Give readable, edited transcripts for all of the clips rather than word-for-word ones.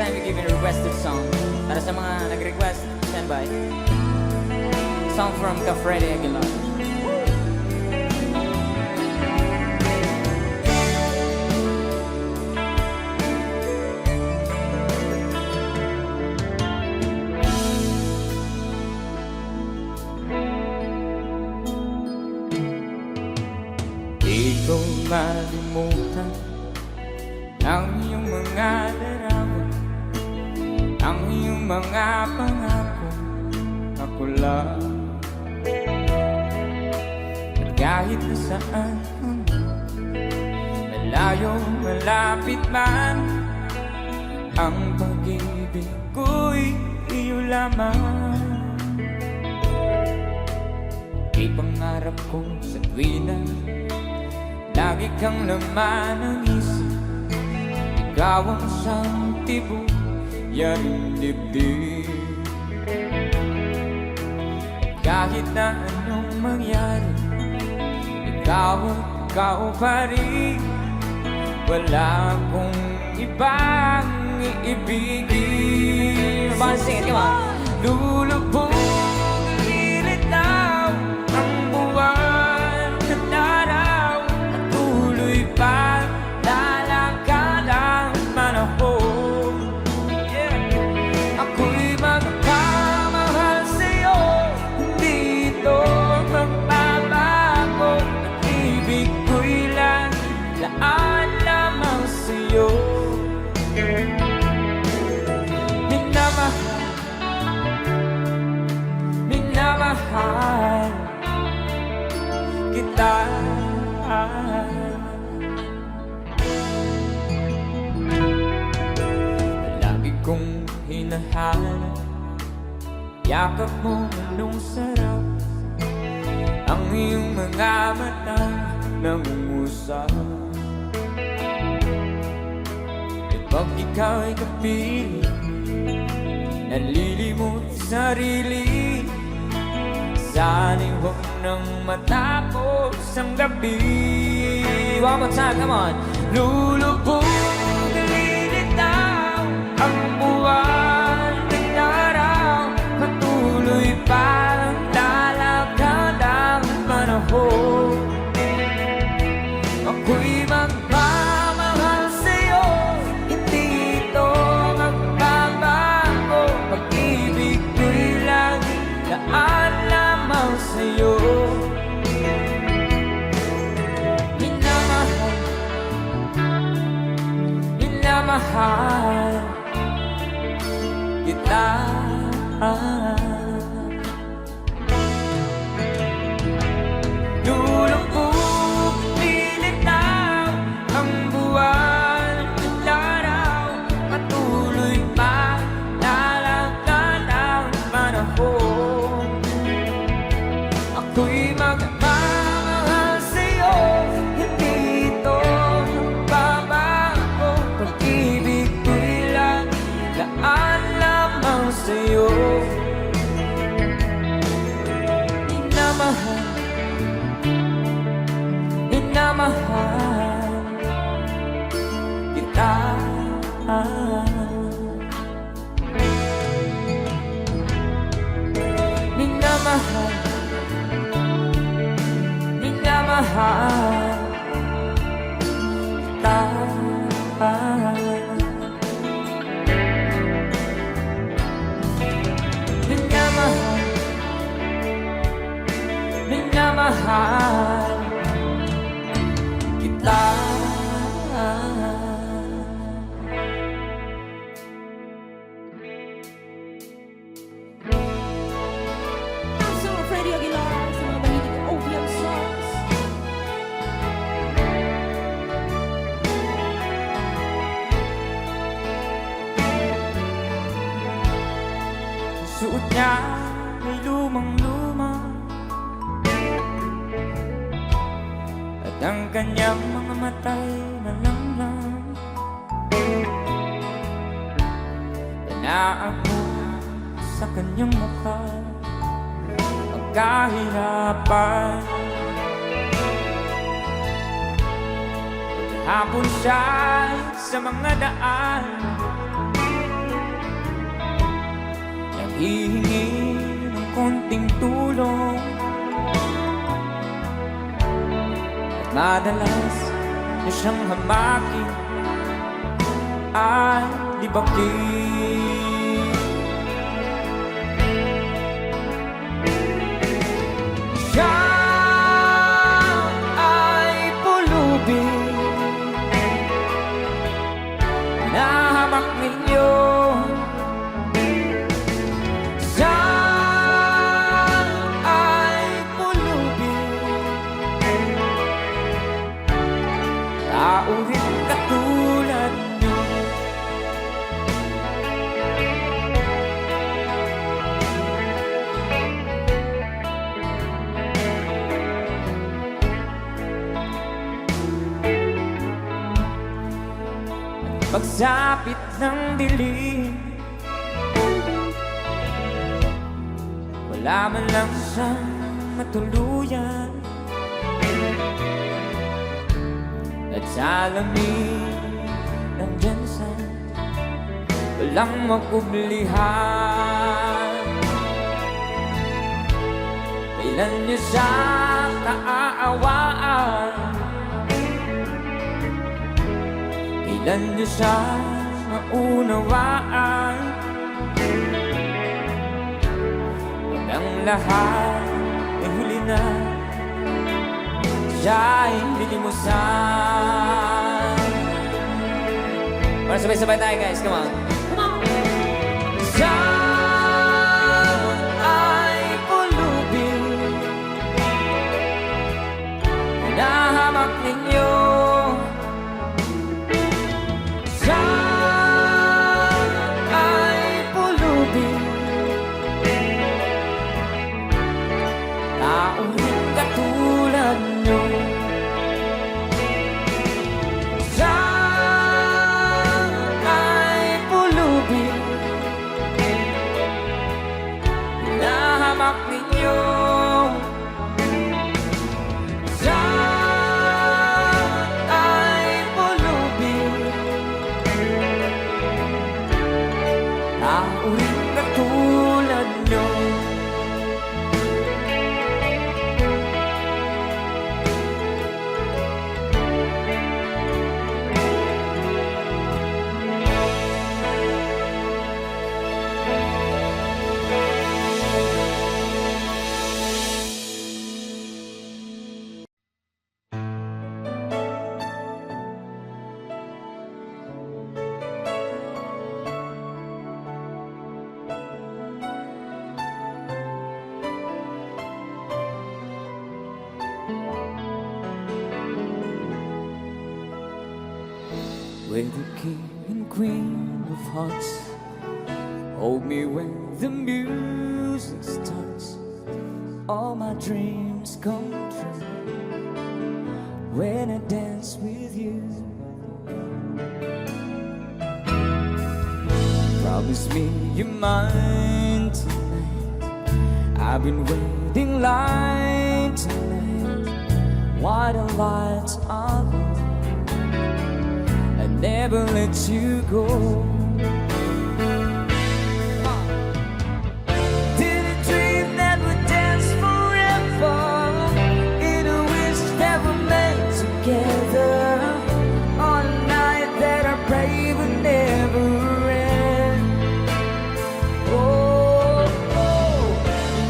time we give a requested song. Para sa mga nag-request, stand by. Song from Freddy Aguilar. Di ko malimutan ang iyong mga larawan, ang iyong mga pangako, ako lang. At kahit na saan malayo, malapit man, ang pag-ibig ko'y iyo lamang. Ipangarap ko sa tuwina lagi kang laman ng isip, ikaw ang siyang tibuyan dibdib. Kahit na anong mangyari, ikaw pa rin. Wala akong ibang iibigin. Sing it, come on. Lulubog ang lilitaw ng buwan at araw, at tuloy pa lalakad ang panahon. Ako'y magpamahal sa'yo, hindi ito magbabago. Pag-ibig ko'y laan lamang sa'yo. Minamahal kita. Lagi kong hinahanap yakap mo anong sarap, ang iyong mga mata nangungusap. At pag ikaw'y kapiling, nalilimot sarili, sana'y huwag nang matapos ang gabi. One more time, come on. Lulubog ang lilitaw ang buwan at araw, patuloy pa ang lalakad ang panahon. Ako'y magmamahal sa'yo, hindi ito magbabago. Pag-ibig ko'y laan lamang sa'yo. Minamahal kita. Lulubog, lilitaw ang buwan at araw, patuloy pa lalakad ang panahon. Ako'y magmamahal sa'yo, hindi ito magbabago. Pag-ibig ko'y laan lamang sa'yo. Minamahal kita. Minamahal kita. Minamahal kita. So, Freddy Aguilar sa mga mahilig na OPM songs. Suot niya ay lumang-luma, at ang kanyang mga mata'y malamlang. Tanaan mo sa kanyang mukha ang kahirapan. Pagkahapon siya sa mga daan, hihingi ng konting tulong. At madalas na siyang hamakin at libakin. Siya ay pulubing na hamak ninyo. Siya ay pulubing, tao rin katulad nyo. Pagsapit ng dilim, wala man lang siyang matuluyan. At sa lamig nandyan siya, walang makublihan. Kailan niyo siya kaaawaan? Kailan niyo siya maunawaan? Pag ang lahat ay huli na, siya'y lilimusan. Para sabay-sabay tayo guys, come on. Siya ay pulubing na hamak ninyo. Siya ay pulubing, tao rin katulad nyo. Siya ay pulubing na hamak ninyo. Siya ay pulubing, tao rin katulad nyo. We're the king and queen of hearts. Hold me when the music starts. All my dreams come true when I dance with you. Promise me you're mine tonight. I've been waiting line tonight. While the lights are low, never let you go. Did a dream that would dance forever, in a wish that we're made together, on a night that I pray would never end. Oh, oh,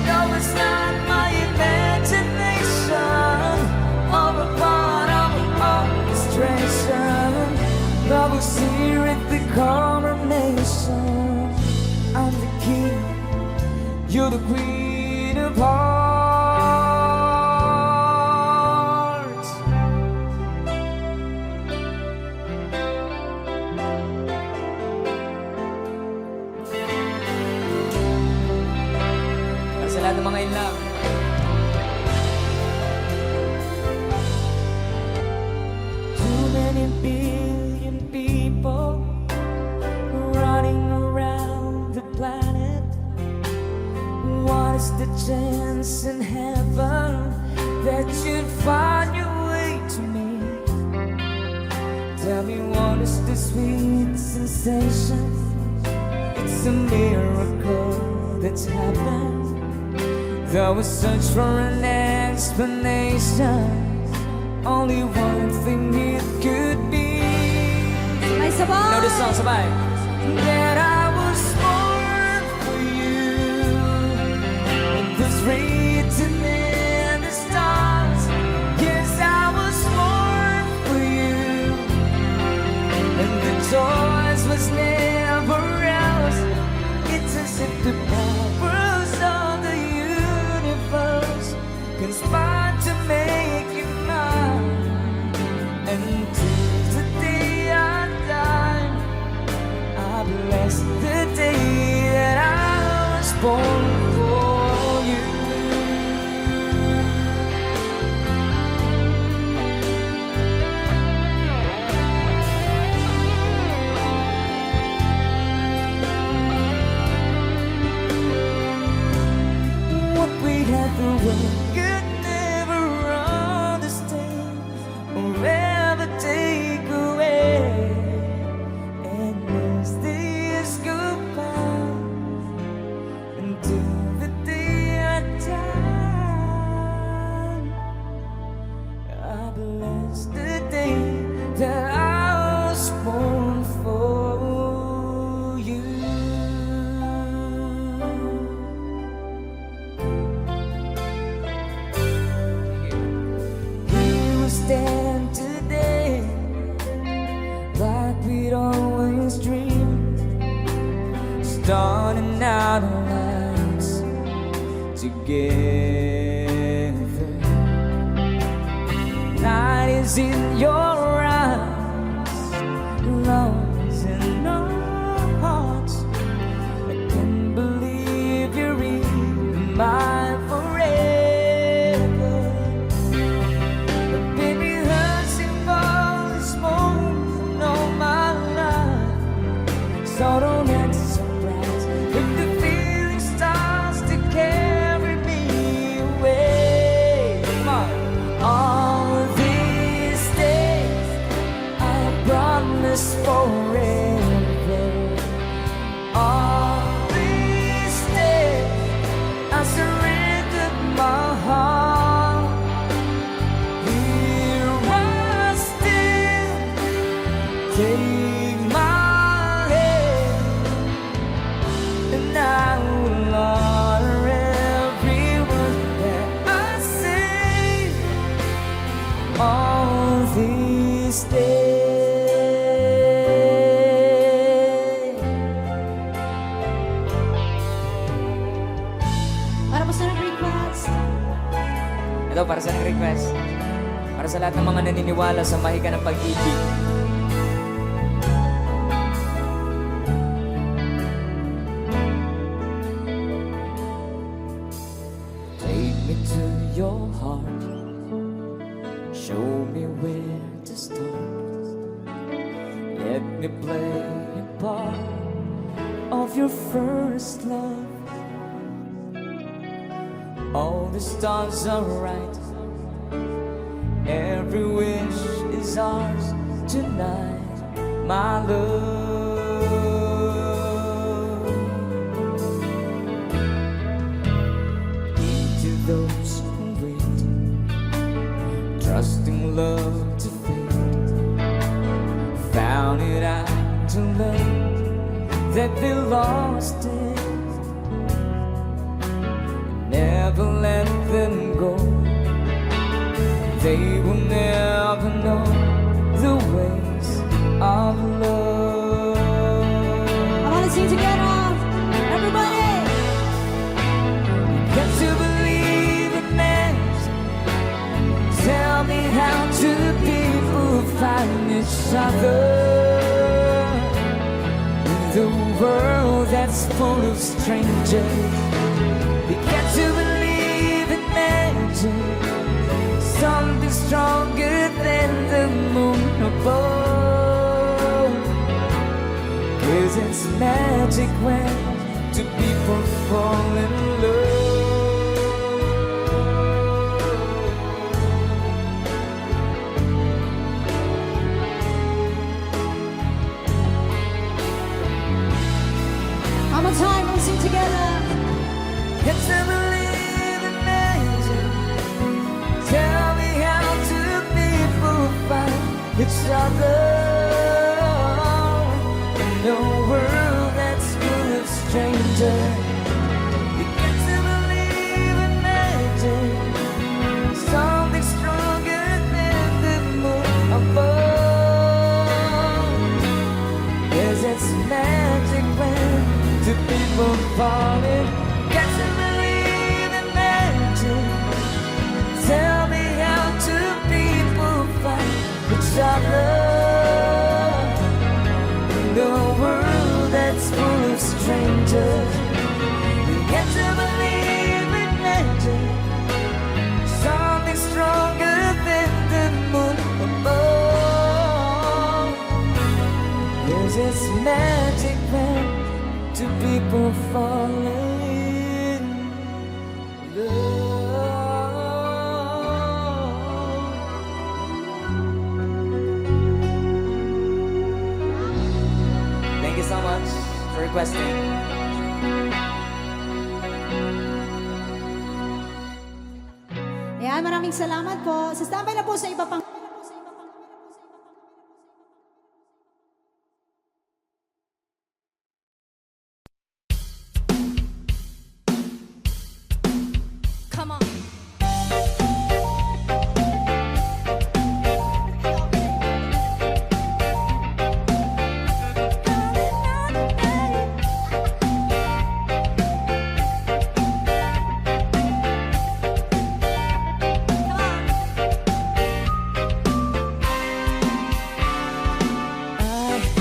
no, it's not my imagination, or a part of an orchestration. Love will sear at the coronation. I'm the king, you're the queen of hearts. Para sa lahat ng mga in love. Too many billion people running around the planet. What is the chance in heaven that you'd find your way to me? Tell me, what is the sweet sensation? It's a miracle that's happened. Though we search for an explanation, only one thing it could be. Sabay-sabay! Know this song, sabay. That I was born for you. It was written in the stars. Yes, I was born for you. And the choice was never ours. It's as if the powers of the universe conspired to make you mine. Until the day I die, I bless the day that I was born for you. What we had the world could never understand or ever take away. And as the years go by, until the day I die, I bless the day that I was born for you. Here we stand today, like we'd always dreamed, starting out our lives together. Night is in your eyes, love is in our hearts. I can't believe you're in my forever. But baby, hurts involved this moment all my life. So don't act surprised if the feeling starts to carry me away. Come on. All these days I promise forever. All these days I surrendered my heart. Here I stand, take my hand, and I will honor every word that I say. All these days. Para po sa nag-request. Ito para sa request. Para sa lahat ng mga naniniwala sa mahika ng pag-ibig. Take me to your heart. Show me where to start. Let me play a part of your first love. All the stars are right. Every wish is ours tonight, my love. To those who wait, trusting love to fade, found it out to learn that they lost it. Never let them go. They will never know the ways of love. I want to sing together. Everybody! Got to believe in magic. Tell me how two people find each other in the world that's full of strangers. We got to believe in magic, something stronger than the moon above. 'Cause it's magic when two people fall in love. One more time, we'll sing together. Get to believe in magic. Tell me how two people find each other in a world that's full of strangers. You get to believe in magic, something stronger than the moon above. Yes, it's magic when two people falling. Get to believe in magic. Tell me how two people find each other in a world that's full of strangers. You get to believe in magic, something stronger than the moon above. Yes, it's magic when two people fall in love. Thank you so much for requesting. Ayan, maraming salamat po. Sa standby na po sa iba pang... Come on.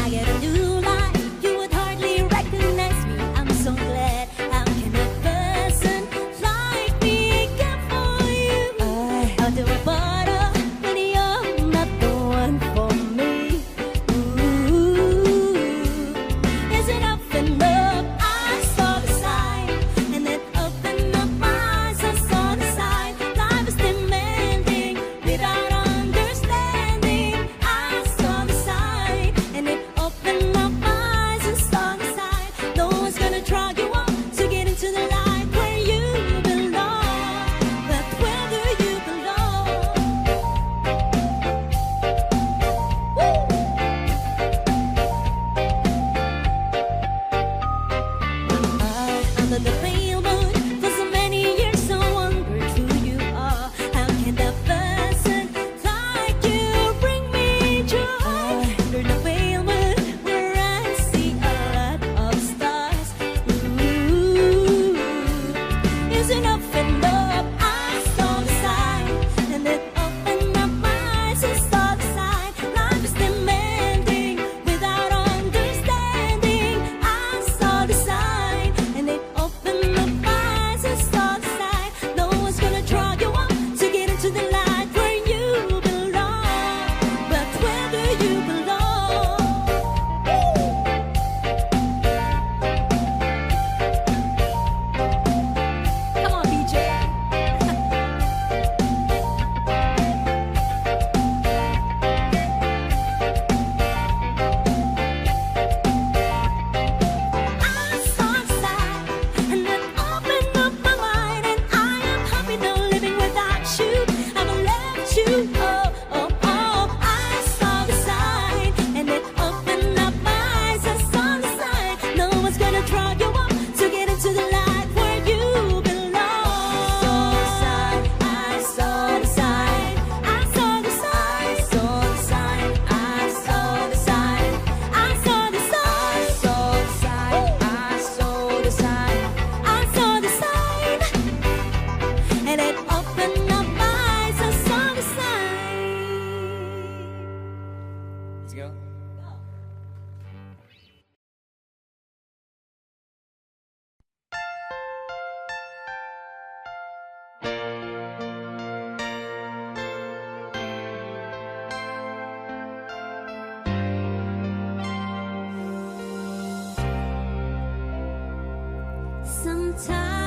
I get a new life, you would hardly recognize me. I'm so glad. How can a person like me care for you? I'll do it better when you're not the one for me. Ooh, is it up and up? I saw the sign, and then up and up my eyes. I saw the sign. Life is demanding without understanding. I saw the sign, and it opened up my eyes and saw the sign. No one's gonna drag you up to get into the light where you belong. But where do you belong? Under the pale moon for so many years, I wondered who you are. How can a person like you bring me joy? Under the pale moon where I see a lot of stars. Ooh, is it up and up? I saw the sign, and it opened up my eyes and saw the sign. Life is demanding without understanding. I saw the sign, and it opened up my eyes and saw the sign. No one's gonna draw you up to get into the light where you belong. But where do you belong? Come on, DJ. I saw the sign, and it opened up my mind, and I am happy now living without you. I will let you. Oh, oh, oh. I saw the sign, and it opened up my eyes. I saw the sign. No one's gonna draw you up to get into the light where you belong. I saw the sign. I saw the sign. I saw the sign. I saw the sign. I saw the sign. I saw the sign. I saw the sign. I saw the sign. And it opened up my eyes. I saw the sign. Let's go.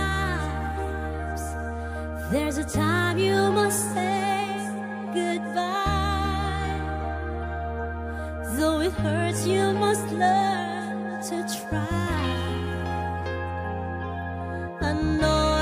Sometimes there's a time you must say goodbye. Though it hurts, you must learn to try. I know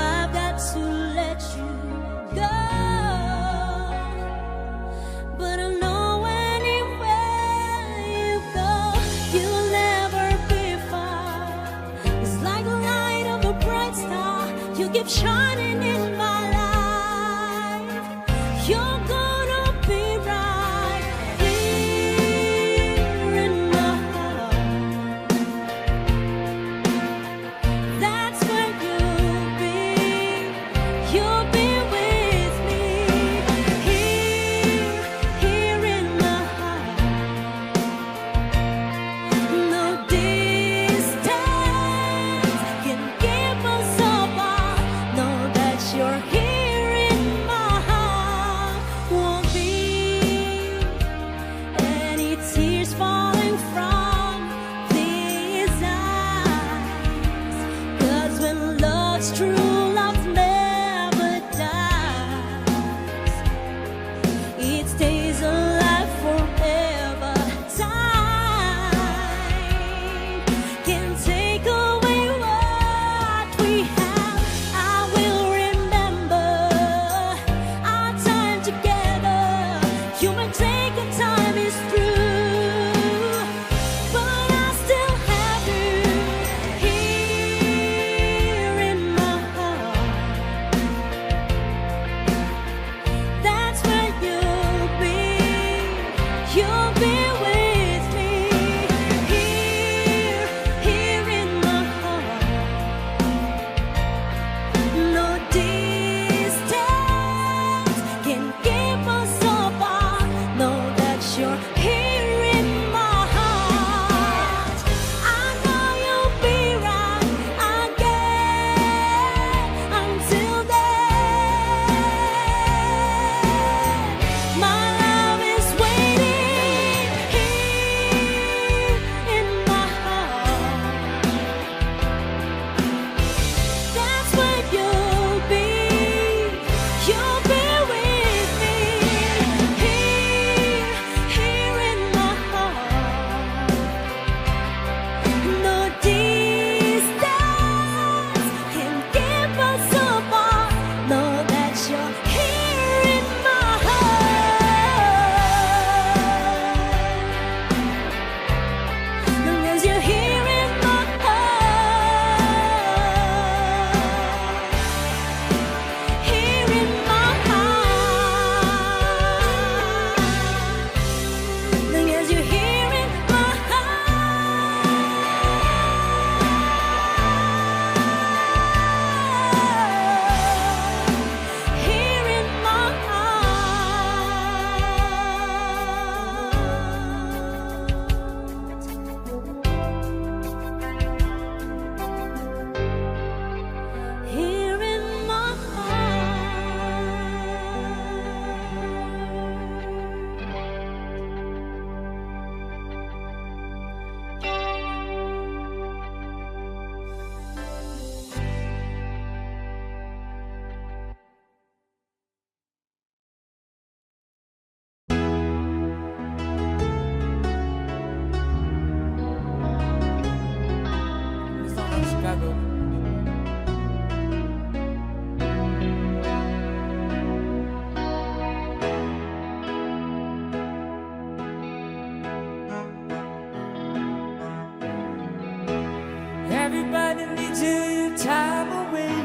everybody needs a time away.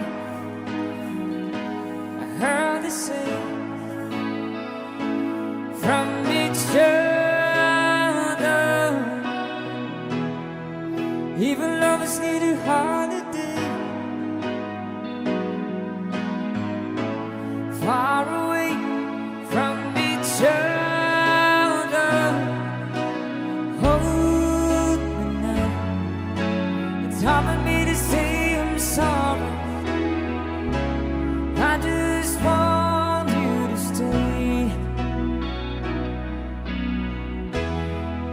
I heard they say from each other, even lovers need a holiday. Far away from each other, hold me now. It's hard for me to say I'm sorry. I just want you to stay.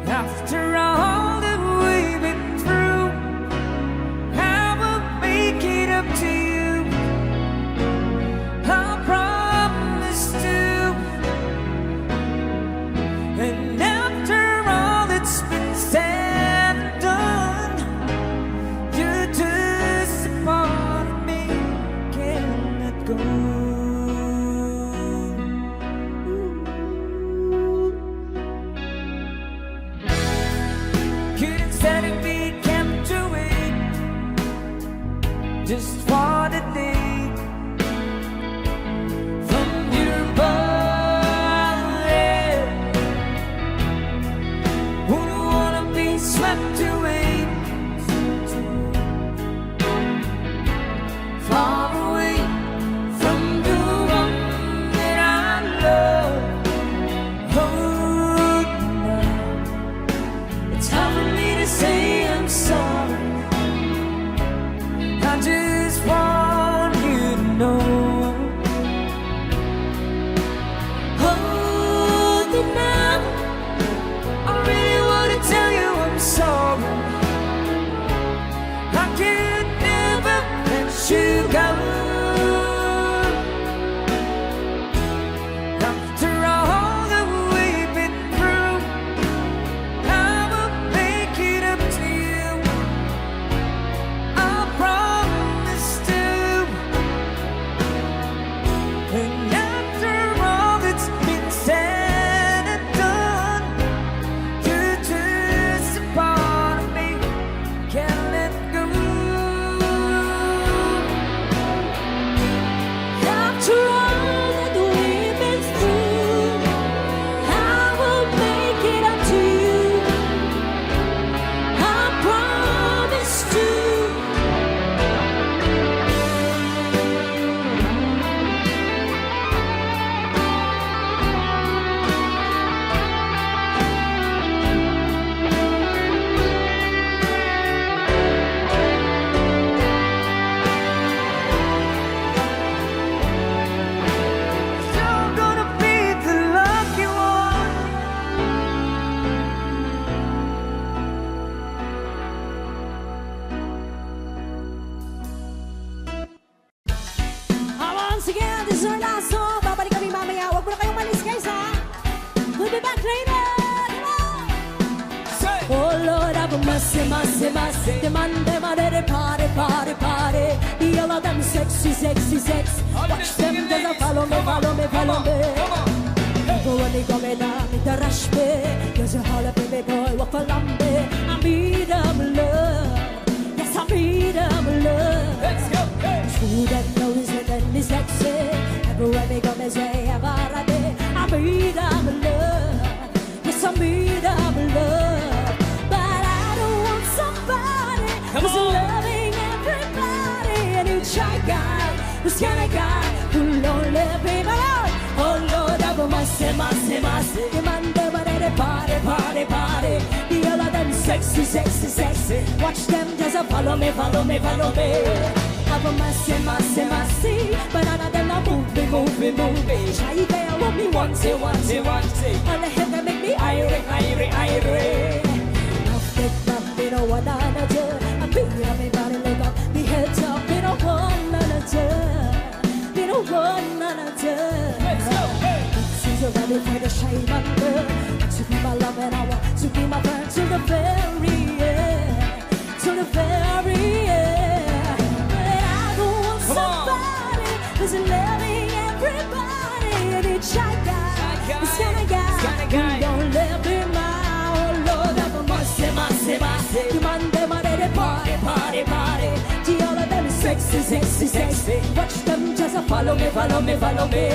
After all that we've been through, I will make it up to you. I promise to. And after all that's been said and done, you're just a part of me, can't let go. Couldn't stand to be kept away just for the day from your body. Wouldn't wanna be swept away, far away from the one that I love. Hold me now. It's hard for me to say I'm sorry. I just want you to know. Hold me now. I really wanna tell you I'm sorry. I could never let you go. After all that we've been through, I will make it up to you. I promise to. And after all that's been said and done, you're just a part of me, can't let go. After all that we've been through, I will make it up to you. I promise to. You're gonna be the lucky one. Once again, this is our last song. Babalik kami mamaya. Huwag mo na kayong malis, guys, ha? We'll be back later. Come on! Oh, Lord, have mercy, mercy, mercy. Demand them a little party, party, party. The all of them sexy, sexy, sexy. Watch them, just follow me, follow me, follow me. People when they go me down, me the rush me. There's a holler, baby boy, walk for lambe. I need them love. Yes, I need them love. Let's go. Hey. Who that knows it and is sexy. Everywhere we go, me say, Abarade. I need them love. Yes, I need them love. But I don't want somebody who's loving everybody. And you shy guy, who's kind of guy who lonely people out. Oh Lord, have mercy, mercy, mercy. Demand them a little party, party, party. The all of them sexy, sexy, sexy. Watch them just follow me, follow me, follow me. Have mercy, mercy, mercy. But none of them are moving, moving, moving. Shy guy, I want me once, once, once. And the head that make me irate, irate, irate. You know what I do. I beat up my body, look up, me heads up. You know one another. You know one another. Seems you're ready for the shame under. To be my love and I want to be my friend to the very end. To the very end. But I don't want somebody who's loving everybody. And it's shy guy, this kind of guy who don't let me out. Oh Lord, have mercy, mercy, mercy. Demand them a little party, party, party. sexy, sexy. Watch them just follow me, follow me, follow me.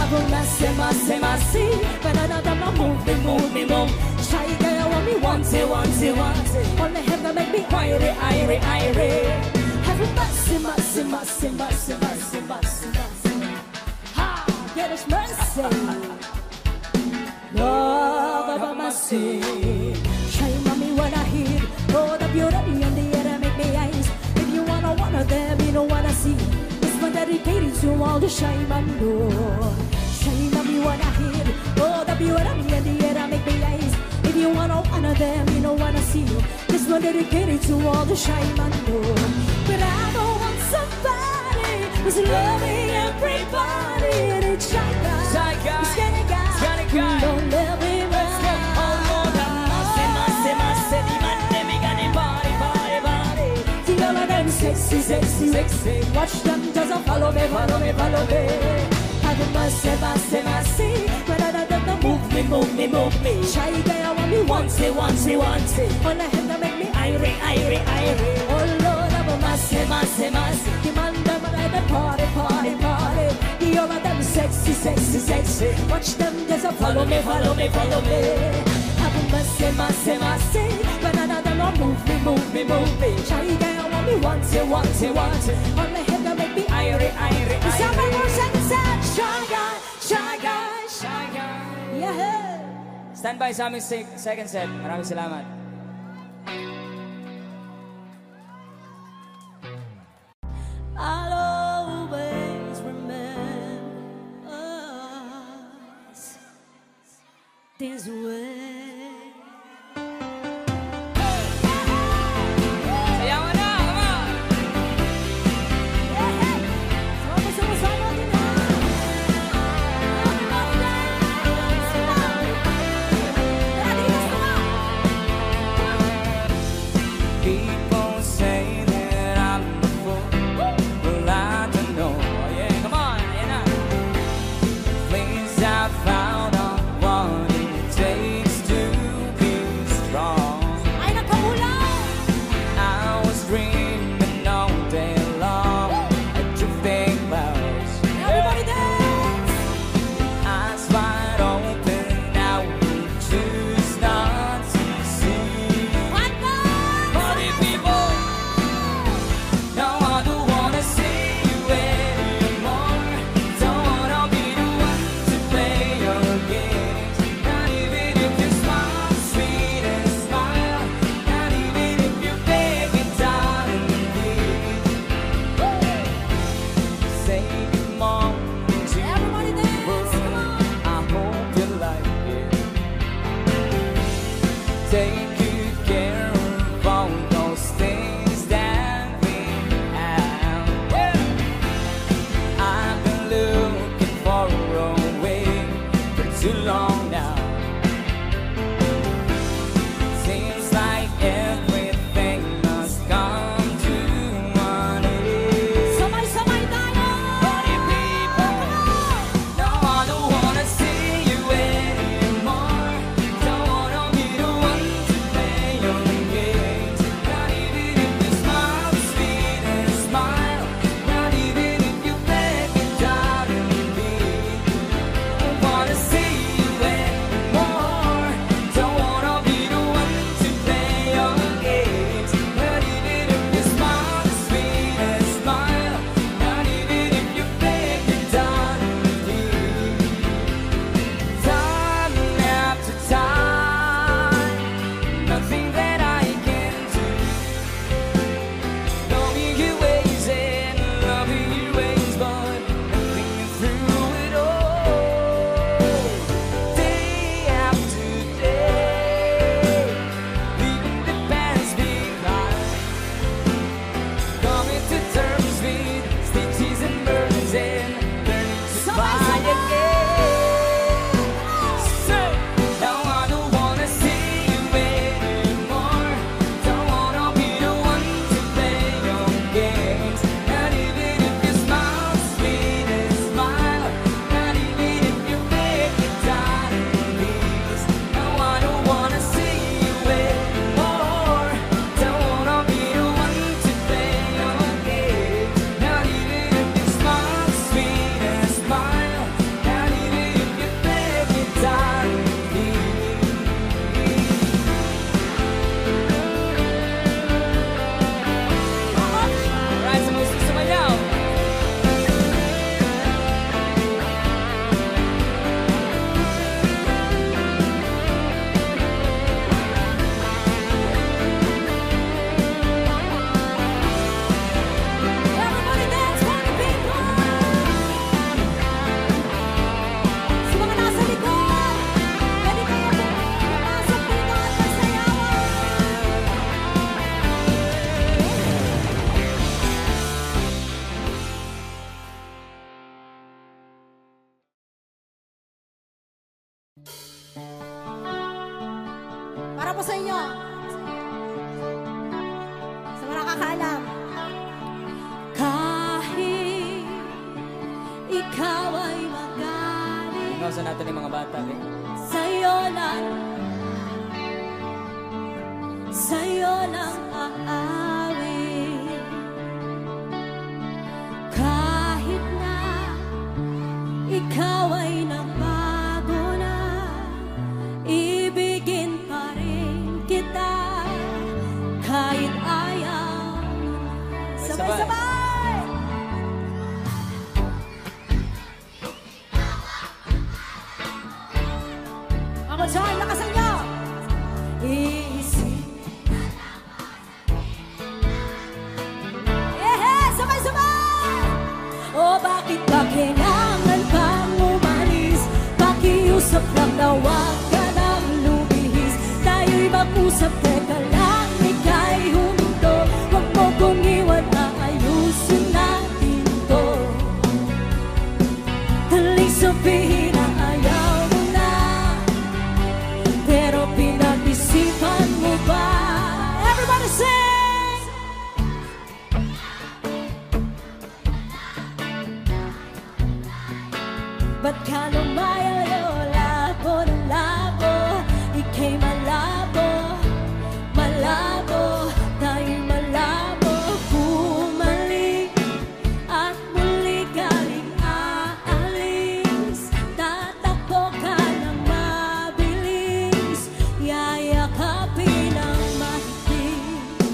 I go massy, massy, massy. But another move me, move me, move. Shy girl, want me once, once, once. Only have to make me irie, irie, irie. Have a massy, massy, massy, massy, massy, massy, massy. Ha! Get us mercy. Love of a massy. Shy mommy when I hear. Oh, the beauty and the air make me eyes. If you wanna one of them, you don't wanna see. This one dedicated to all the shy man door. Shy mommy when I hear. Oh, the beauty and the air make me eyes. If you wanna one of them, you don't wanna see. This one dedicated to all the shy man door. But I don't want somebody who's loving everybody. And it's shy guy, skinny guy, who don't love me. Sexy, sexy, sexy. Watch them just follow me, follow me, follow me. Have a massy, massy, massy. When I don't move me, move me, move me. Shy guy, I want me once, once, once. All I have to make me irie, irie, irie. Oh Lord, have a massy, massy, massy. Demand them at the party, party, party. The all of them sexy, sexy, sexy. Watch them just follow me, follow me, follow me. Have a massy, massy, massy. When I don't move me, move me, move me. Shy guy, once, once, once. On the head that make me irie, irie, irie. Somebody wants to say, shy guy, shy guy, shy guy. Yeah. Stand by sa aming second set. Maraming salamat. I'll always remember us this way. natin yung mga bata, eh. Sa'yo lang aawit. Kahit na ikaw ay nagbago na, ibigin pa rin kita kahit ayaw. Sabay-sabay! Ako dyan, lakasan nyo! Iisip. Sabay-sabay! O bakit ba kailangan kang umalis? Pakiusap lang na huwag ka nang lumihis. Tayo'y mag-usap, teka lang, ika'y huminto. Huwag mo kong iwan, aayusin natin to. Daling sabihin na ayaw mo na, pero pinag-isipan mo ba? Everybody sing! Ba't ka lumayo, labo ng labo? Ika'y malabo, malabo, tayo'y malabo. Bumalik at muli galing aalis. Tatakbo ka ng mabilis, yayakapin ang mahigpit.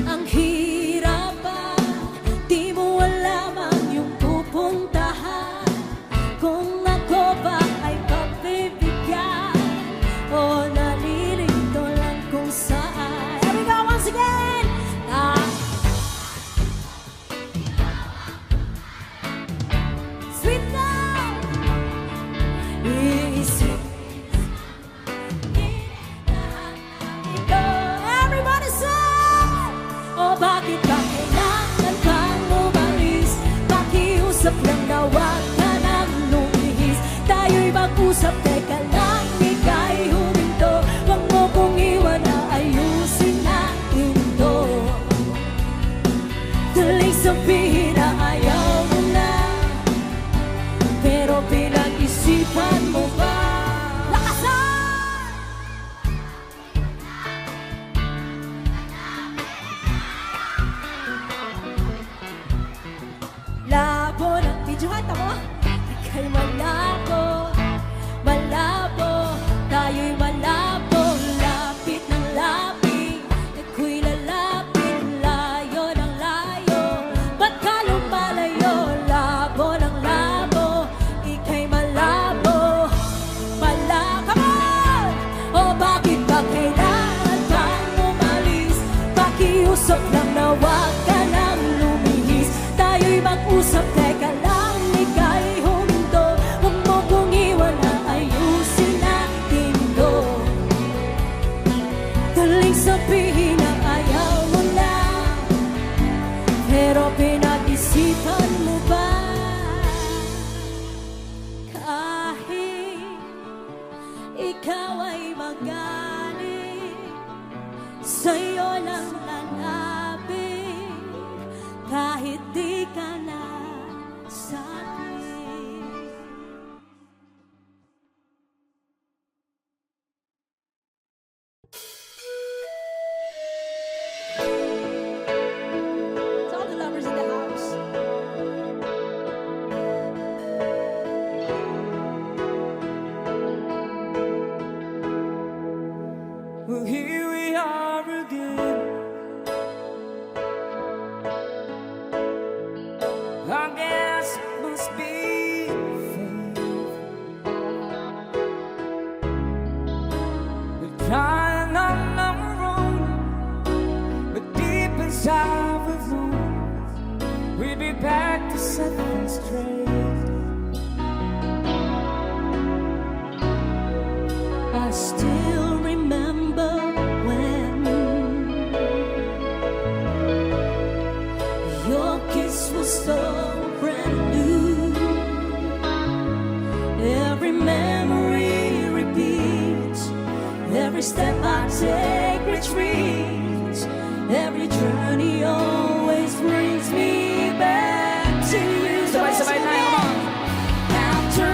Ang hirap ba, di mo alam ang iyong pupuntahan. Kung ako ba ay pagbibigyan o nalilito lang kung saan. Here we go once again! Sweet love! Iisip. Everybody say! O bakit ba kailangan kang umalis? Pakiusap lang na huwag ka nang lumihis. Tayo'y mag-usap, teka lang, ika'y huminto. Huwag mo kong iwan, ayusin natin to. Daling sabihin na ayaw mo na, pero pinag-isipan mo ba? Lakasan! Labo ng video, hata mo? Ika'y malabo, malabo, tayo'y malabo. Lapit ng lapit, ako'y lalapit, layo ng layo. Ba't ka lumalayo? Labo ng labo, ika'y malabo, come on! O bakit ba kailangan kang umalis? Pakiusap lang na huwag ka nang lumihis. Tayo'y mag-usap, teka lang, ika'y huminto. Huwag mo kong iwan, ayusin natin to. Daling sabihin na ayaw mo na, pero pinag-isipan mo ba? Kahit ikaw ay magaling, sa'yo lang lalapit. Kahit di ka na sa'kin. To all the lovers in the house. Well, here we are again. I guess it must be fate. We're trying on our own, but deep inside we've known we'd be back to set things straight. I still remember when your kiss was so brand new. Every memory repeats, every step I take retreats, every journey always brings me back to you. Sabay-sabay tayo, come on. After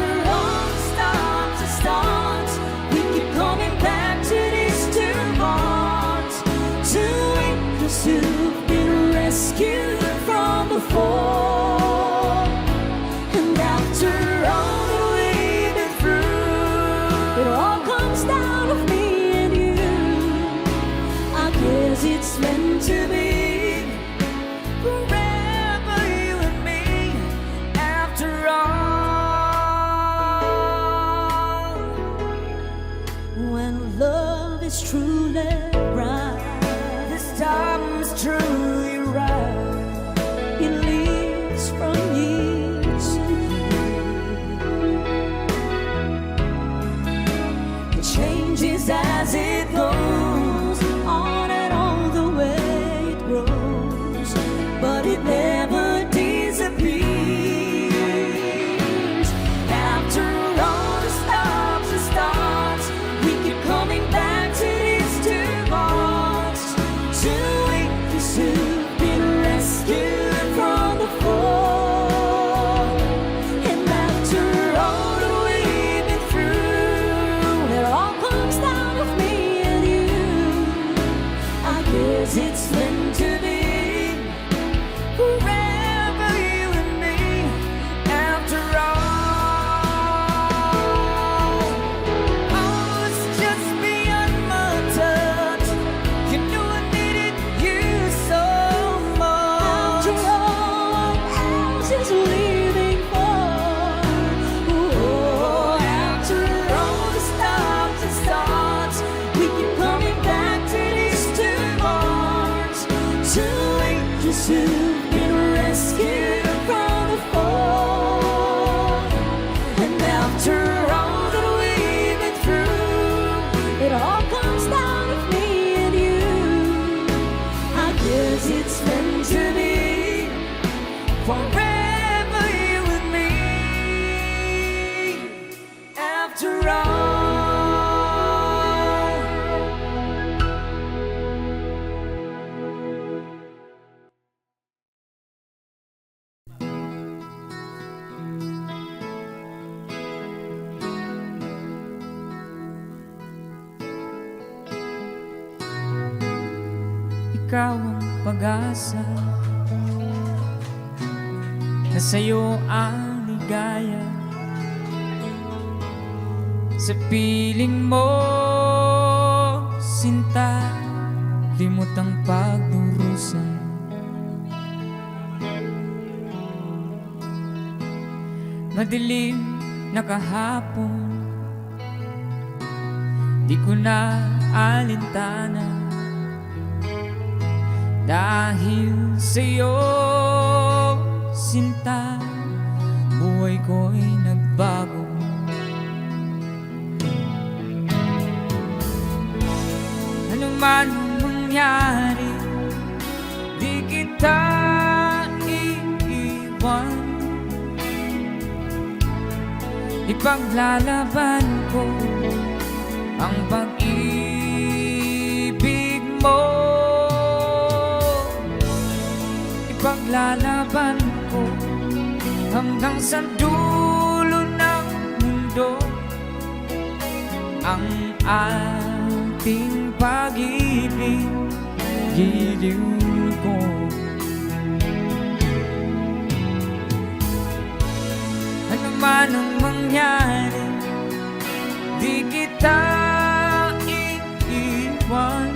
truly right. This time's truly right. It leads from year to year. It changes as it goes on and on the way it grows, but it never disappears. After all the stops and starts, we keep coming back to these two hearts. Too late to soon been rescued from the fall. And after all that we've been through, it all comes down to me and you. I guess it's meant to be. Forever you and me. After all, oh, it's just beyond my touch. You know I needed you so much. After all, what else is living for? Oh, after all the stops and starts, we keep coming back to these two hearts. Too late to soon been rescued from the fall. And after all that we've been through, It all comes down to me and you. I guess it's meant to be. forever you and me. After all. Ikaw ang pag-asa, na sa'yo ang ligaya. Sa piling mo, sinta, limot ang pagdurusa. Madilim na kahapon, di ko na alintana. Dahil sa'yo, sinta, buhay ko'y nagbago. Ano man ang mangyari, di kita iiwan. Ipaglalaban ko ang pag-ibig mo. Ipaglalaban ko hanggang sa dulo ng mundo ang ating pag-ibig, giliw ko. Ano man ang mangyari, di kita iiwan.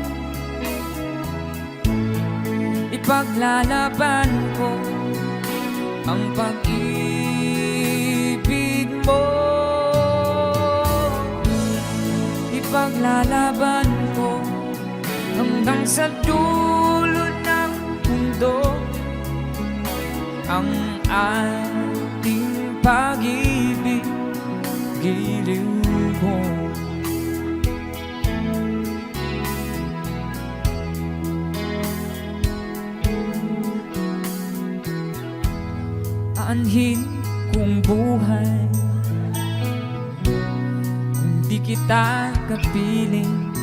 Ipaglalaban ko ang pag-ibig mo. Ipaglalaban ko hanggang sa dulo ng mundo ang ating pag-ibig, giliw ko. Aanhin kong buhay kung di kita kapiling.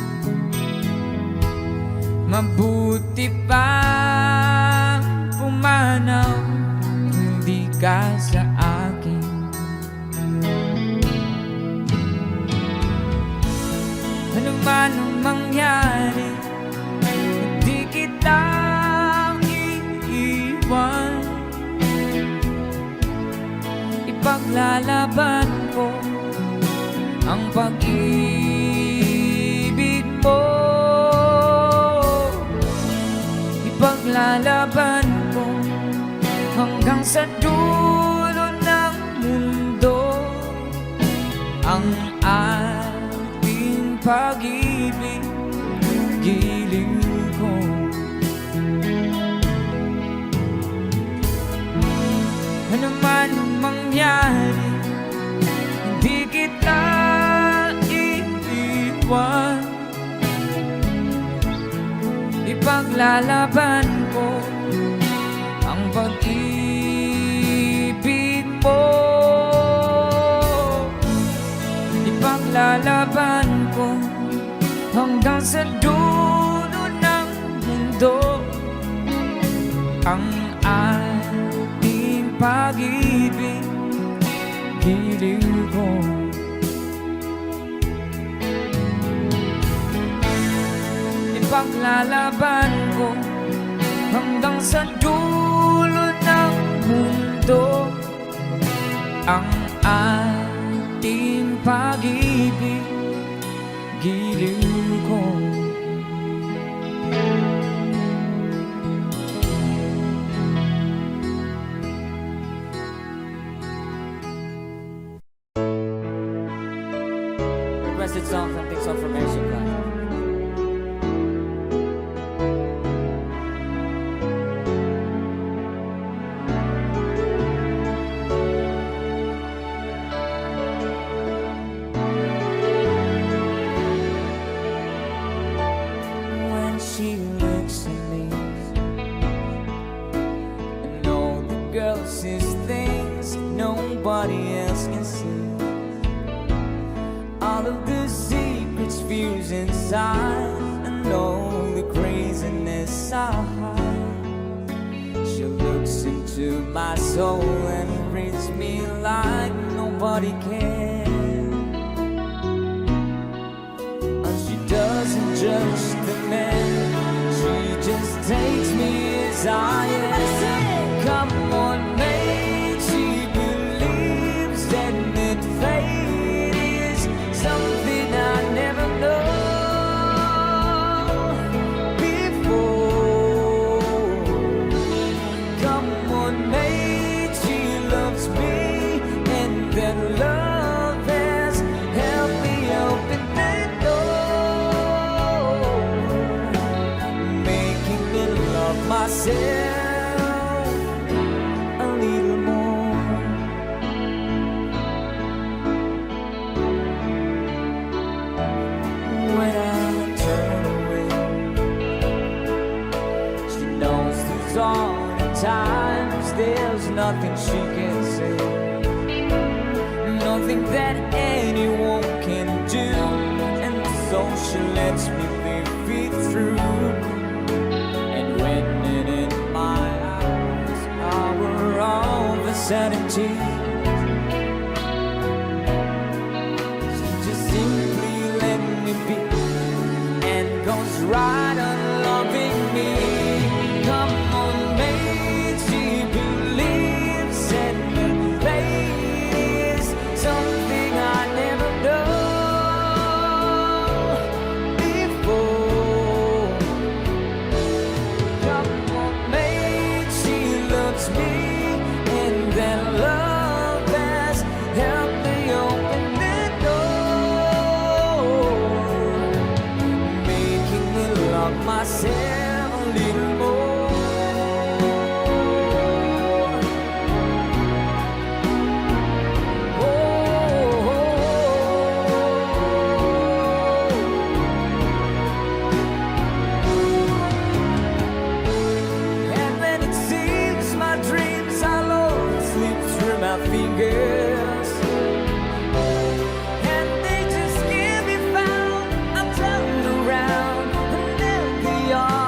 Mabuti pa pumanaw kung di ka sa akin. Ano man ang mangyari, di kita iiwan. Ipaglalaban ko ang pag-ibig mo. Ipaglalaban ko hanggang sa dulo ng mundo ang ating pag-ibig, mangyari, hindi kita iiwan. Ipaglalaban ko ang pag-ibig mo. Ipaglalaban ko hanggang sa dulo ng mundo ang ating pag-ibig, giliw ko. Ipaglalaban ko hanggang sa dulo ng mundo ang ating pag-ibig, giliw ko. Requested song from Things on Formation Plan. When she looks at me, and all the girl sees things nobody else can see. All of the secrets fuse inside, and all the craziness I hide. She looks into my soul and reads me like nobody can. And she doesn't judge the man, she just takes me as I am. Come on, mate, she believes that fate is something I never know before. Come on, mate, she loves me, and that love has helped me open that door, making me love myself a little more. When I turn away, she knows these are the times there's nothing she can say, nothing that anyone can do, and so she lets me live it through. And when it in my eyes, hour of insanity, she just simply let me be and goes right on loving me. Come on, mate, she believes in the fate is something I never know before. Come on, mate, she loves me, and that love has helped me open that door, making me love myself a little more. And when it seems my dreams are low, slip through my fingers, and they just can't be found, I'm turned around, and there they are.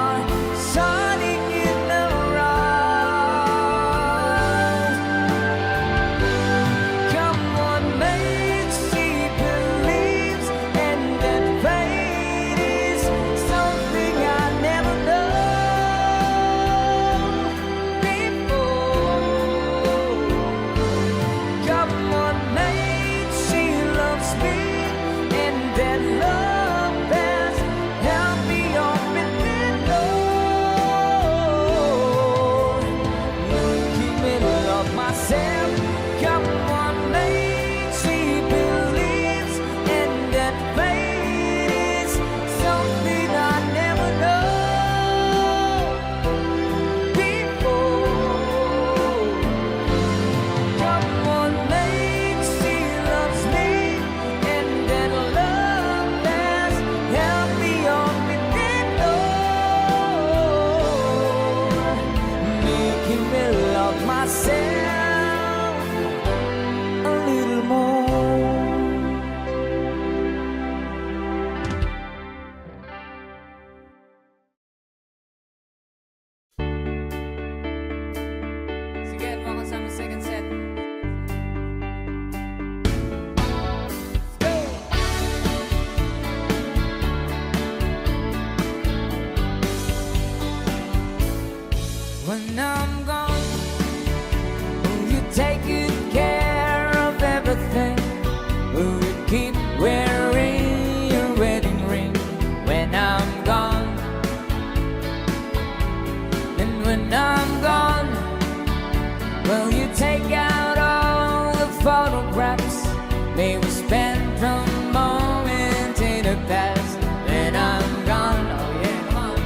May we spend a moment in the past when I'm gone. Oh yeah, come on.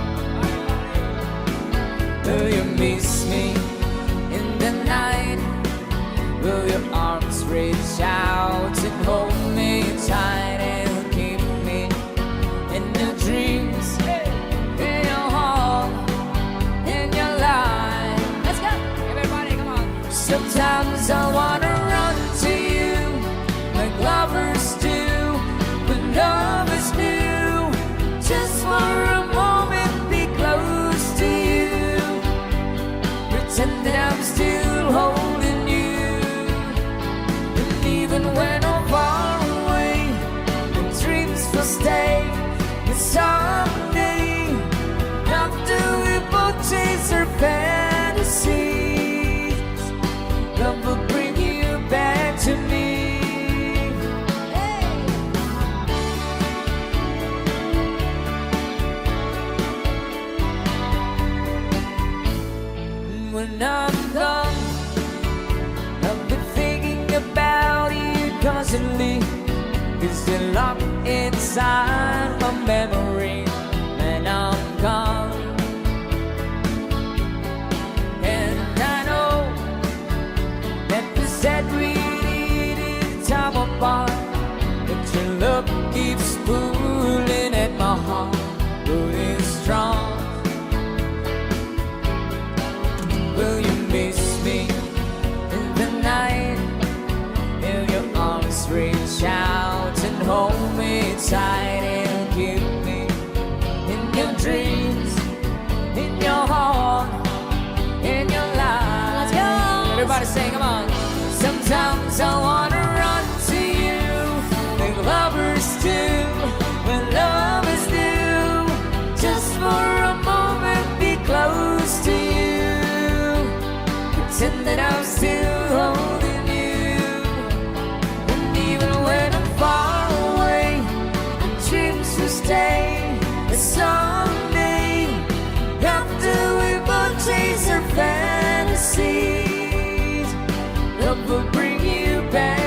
Will you miss me in the night? Will your arms reach out and hold me tight and keep me in your dreams, in your heart, in your life? Let's go, everybody, come on. Sometimes I wanna run to you like lovers do, but lovers do. Just for a moment, be close to you. Pretend that I'm still holding you. And even when I'm far away, the dreams will stay. And someday, after we both chase our fantasies, love will bring you back to me. When I'm gone, I've been thinking about you constantly. It's still locked inside my memory when I'm gone. And I know that we said we needed time apart, but your love keeps pulling at my heart, going strong. Will you miss me in the night? Will your arms reach out and hold me tight and keep me in your dreams, in your heart, in your life? Let's go. Everybody say, come on. Sometimes I wanna run to you like lovers do, when lovers do. Just for a moment, be close to you. Pretend that I'm still holding you. And even when I'm far away, the dreams will stay. And someday, after we both chase our fantasies, love will bring you back.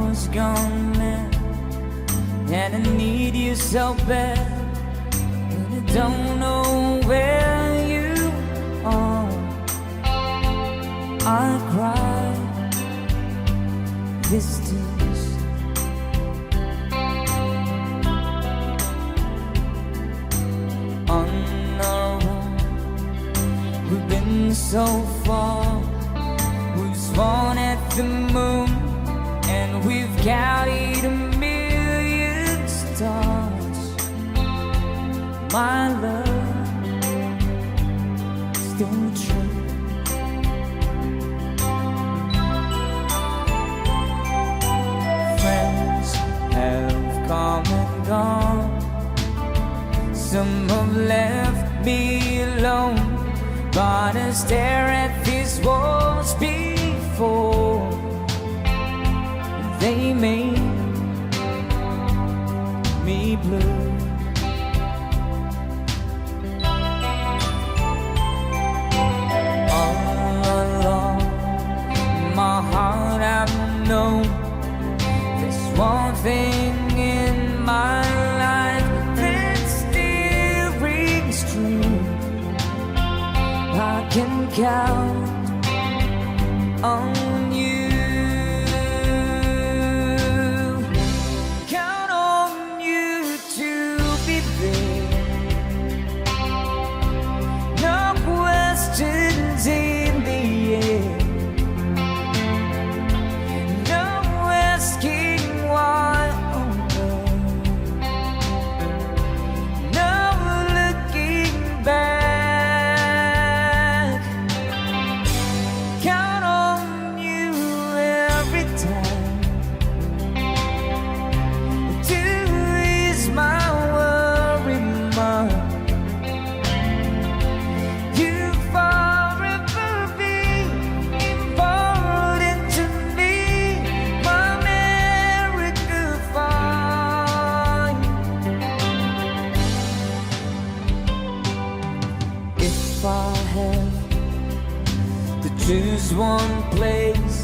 was gone now, and I need you so bad, and I don't know where you are. I cry these tears. On our own, we've been so far. We've sworn at the moon, and we've counted a million stars. My love, still true. Friends have come and gone. Some have left me alone, but I stare at these walls before they made me blue. All along my heart I've known there's one thing in my life that's still rings true. I can count on you. Count on you to be there. No questions in the air. No asking why. Oh no. No looking back. Count on you every time to ease my worry mind. You forever be important to me, my America fine. If I have to choose one place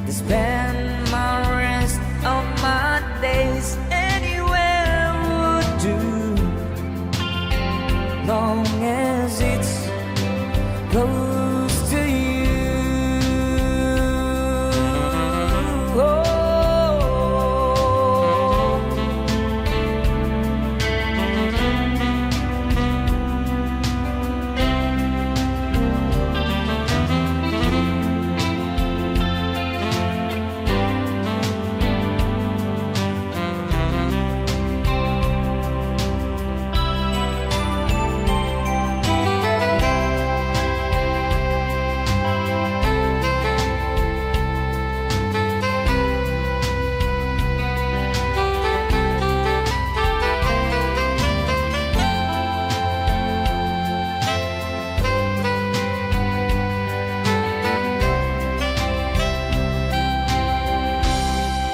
to spend my rest of my days, anywhere would do, long as it's close to you. Oh.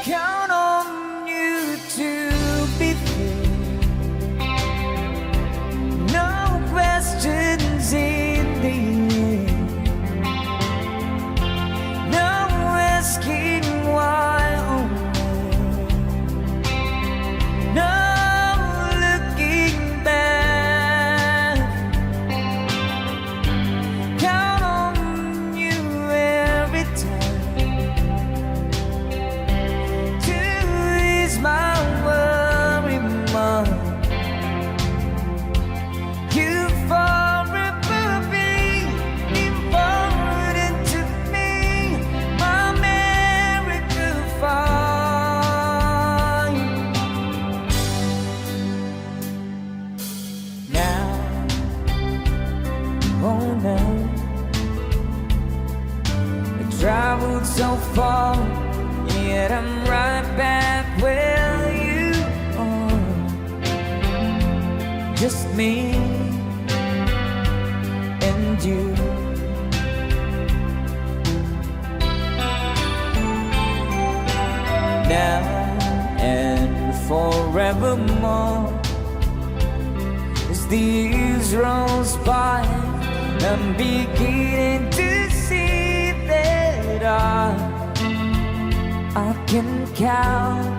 Count on you to be there. No questions in the air. No asking why. Oh no. No looking back. Count on you every time to ease my worry mind. You forever be important to me, my America fine. Now, oh now, I traveled so far, yet I'm right back where you are. Just me and you. Now and forevermore, as the years rolls by, I'm beginning to see that I I can count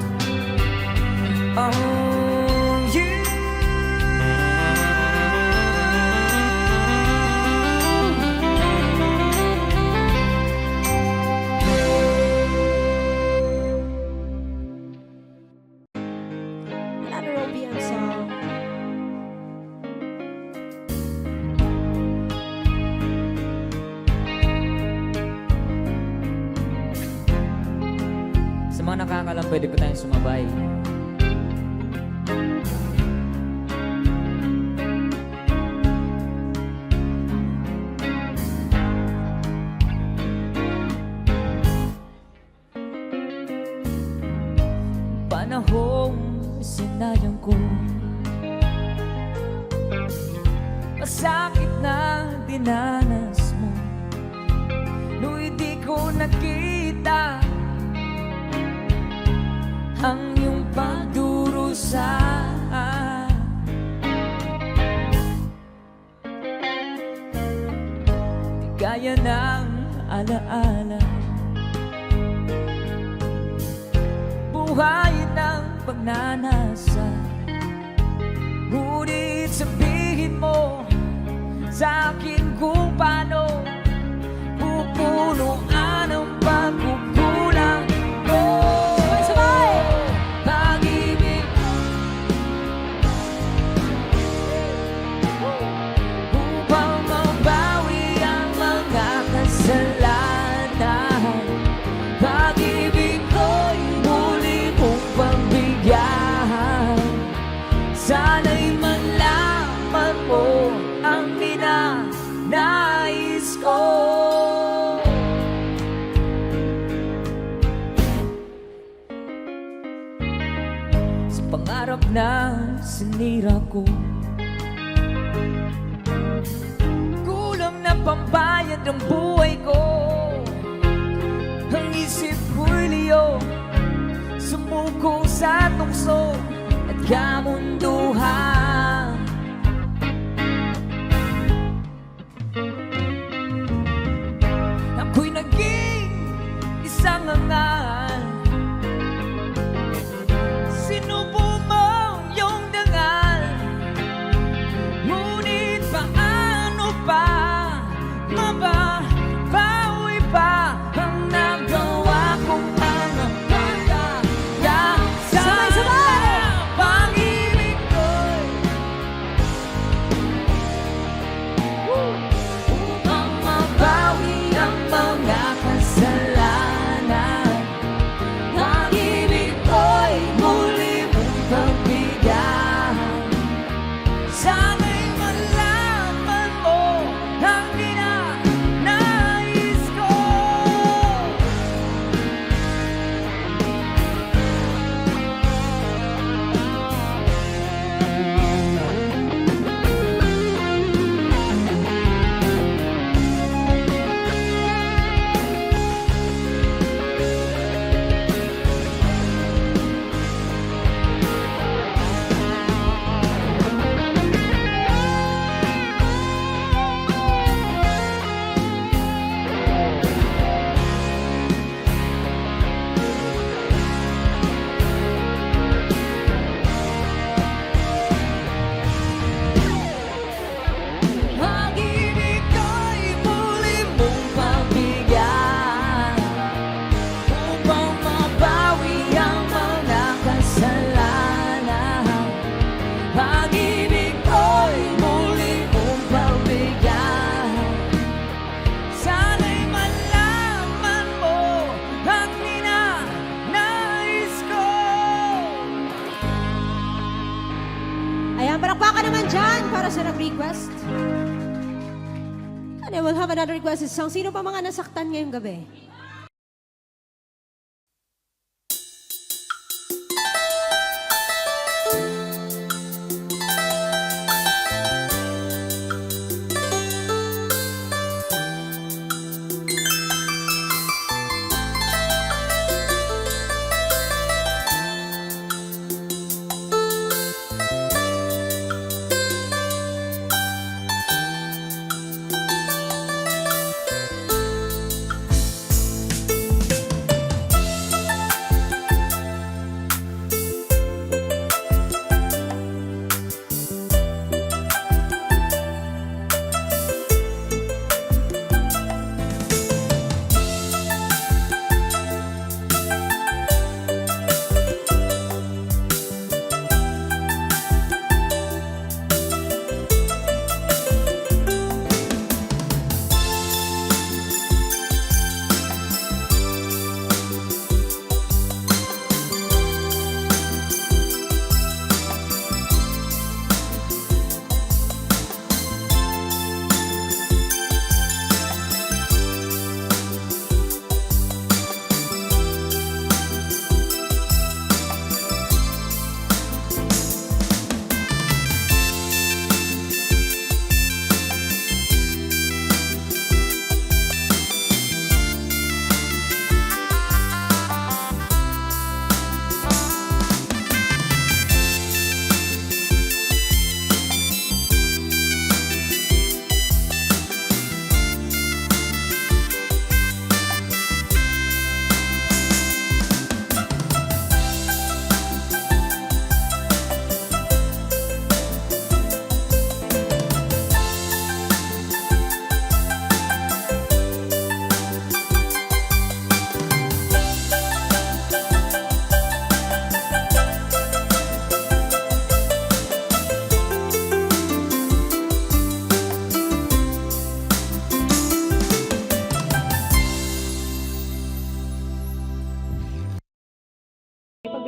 on you. Another OPM song. Sa mga nakakalam, pwede po tayong sumabay. Panahong sinayang ko, masakit na dinanas mo, no'y di ko nakita ang iyong pagdurusa. Di gaya ng alaala, buhay ng pagnanasa. Ngunit sabihin mo sa akin kung paano pupunuan ang pagkukulang ko. Sabay! Pag-ibig upang mabawi ang mga kasalanan. Pag-ibig ko'y muli mong pagbigyan. Sana'y malaman mo ang ninanais ko. Sa pangarap na sinira ko, kulang na pambayad ang buhay ko. Ang isip ko'y liyo, sumuko sa tukso at kamunduhan. Ako'y naging isang angal, sinubo mo yung dangal. Ngunit paano pa mababawi pa ang nagawa kong mga pagkakasala? Sabay-sabay! Pag-ibig ko'y upang mabawi ang mga kasalanan. Pag-ibig ko'y muli mong pagbigyan. Sana'y malaman mo ang ninanais ko. Pag-ibig ko'y muli mong pagbigyan upang mabawi ang mga kasalanan. Pag-ibig ko'y muli mong pagbigyan. Sana'y malaman mo ang ninanais ko. Ayan, palakpakan naman dyan para sa nag-request. And I will have another requested song. Sino pa mga nasaktan ngayong gabi?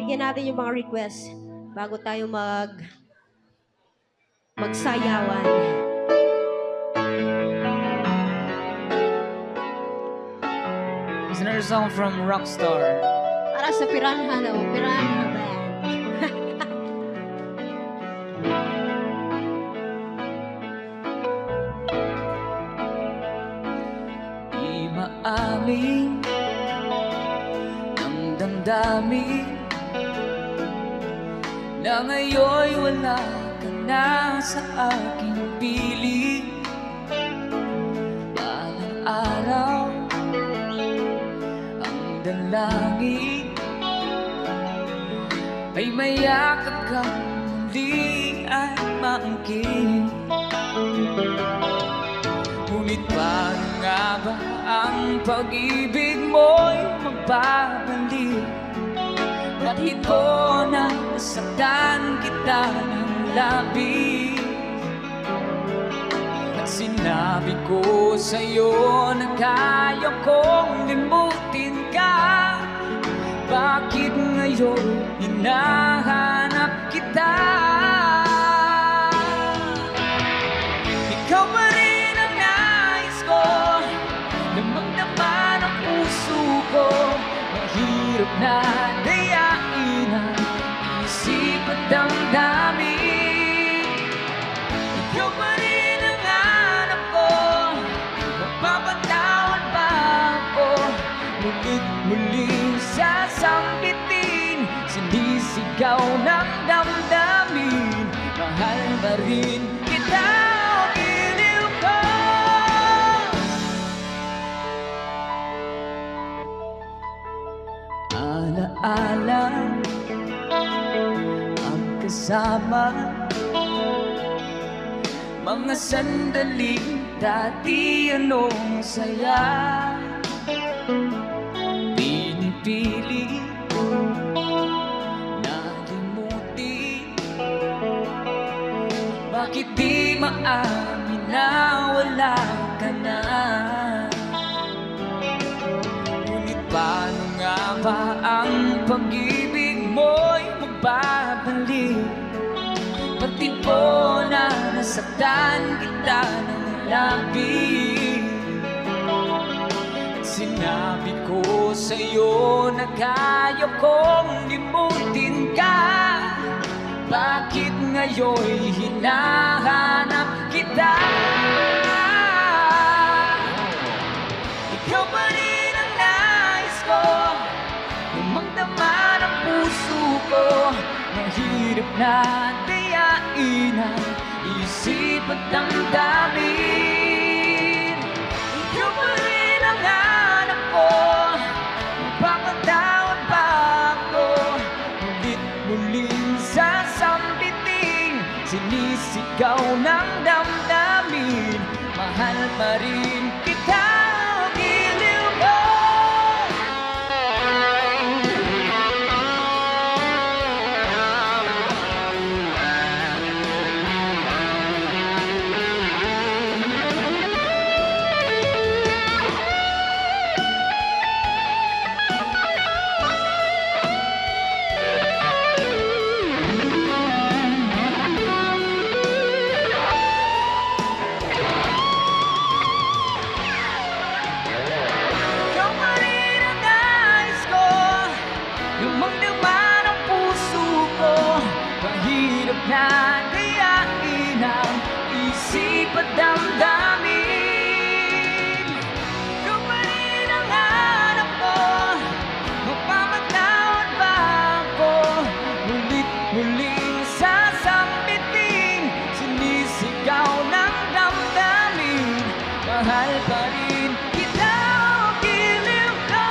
bigyan natin yung mga request bago tayo magsayawan. It's another song from Rockstar. Para sa Piranha daw, Piranha Band. Di maamin ng damdamin na ngayon'y wala ka na sa aking piling. Balang araw ang dalangin ay mayakap kang muli at maangkin. Ngunit paano nga ba ang pag-ibig mo'y magbabalik? Bakit ko na nasaktan kita ng labis? At sinabi ko sa'yo na kaya kong limutin ka. Bakit ngayon hinahanap kita? Ikaw pa rin ang nais ko, damang-dama ng puso ko. Mahirap na dayain ang isip at damdamin. Ikaw pa rin ang hanap ko, mapapatawad ba ako? Ngunit muling sasambitin, sinisigaw ng damdamin. Mahal ba rin kita o giliw ko? Alaala ang kasama, mga sandaling dati anong saya. Pinipili nalimutin, bakit di maamin na wala ka na? Ngunit paano nga ba ang pag-ibig mo'y magbabalik? Pati ko na nasaktan kita ng labis. Sinabi ko sa'yo na kaya kong limutin ka. Bakit ngayon'y hinahanap kita? Ikaw pa rin ang nais ko, damang-dama ng puso ko. Mahirap na dayain ang isip at damdamin. Ikaw pa rin ang hanap ko, mapapatawad ba ako? Ulit muling sasambitin, sinisigaw ng damdamin. Mahal pa rin kita o giliw ko? Ikaw pa rin ang nais ko, damang-dama ng puso ko. Mahirap na dayain ang isip at damdamin. Ikaw pa rin ang hanap ko, mapapatawad ba ako? Ulit muling sasambitin, sinisigaw ng damdamin. Mahal pa rin kita o giliw ko?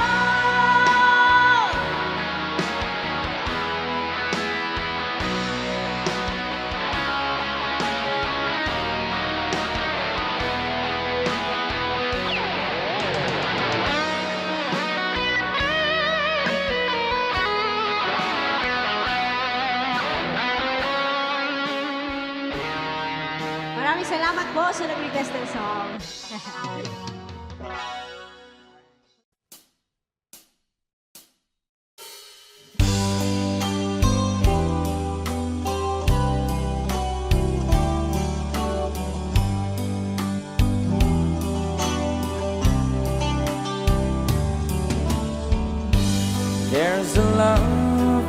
Maraming salamat po sa nag-request ng song.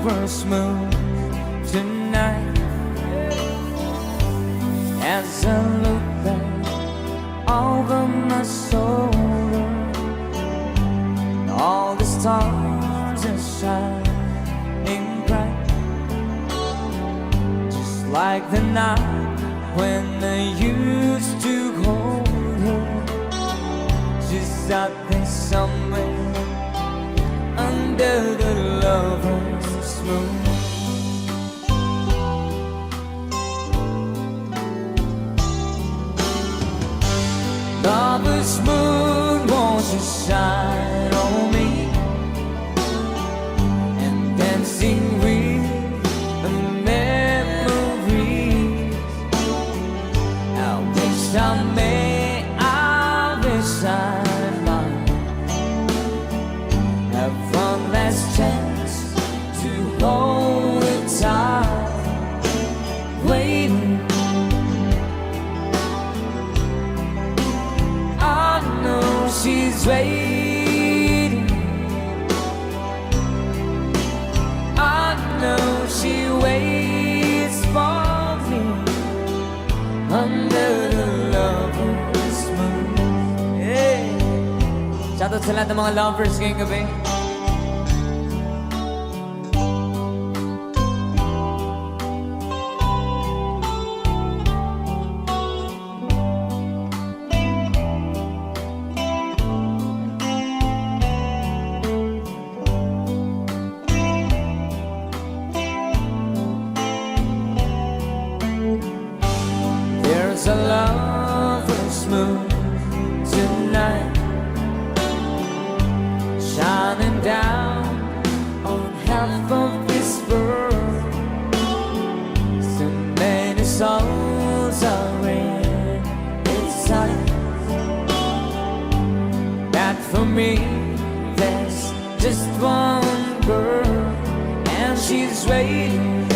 lovers move tonight. As I look back over my shoulder, all the stars are shining bright, just like the night when I used to hold her. She's out there somewhere under the lover's moon. Lover's moon, won't you shine on me, and dancing with the memories. I wish I may, I wish I might have one last chance to hold it tight, waiting. She's waiting. I know she waits for me under the lover's moon. Hey! Shoutout sa lahat ng mga lovers ngayong gabi. There's a lover's moon tonight, shining down on half of this world. So many souls are in its sight, but for me there's just one girl, and she's waiting.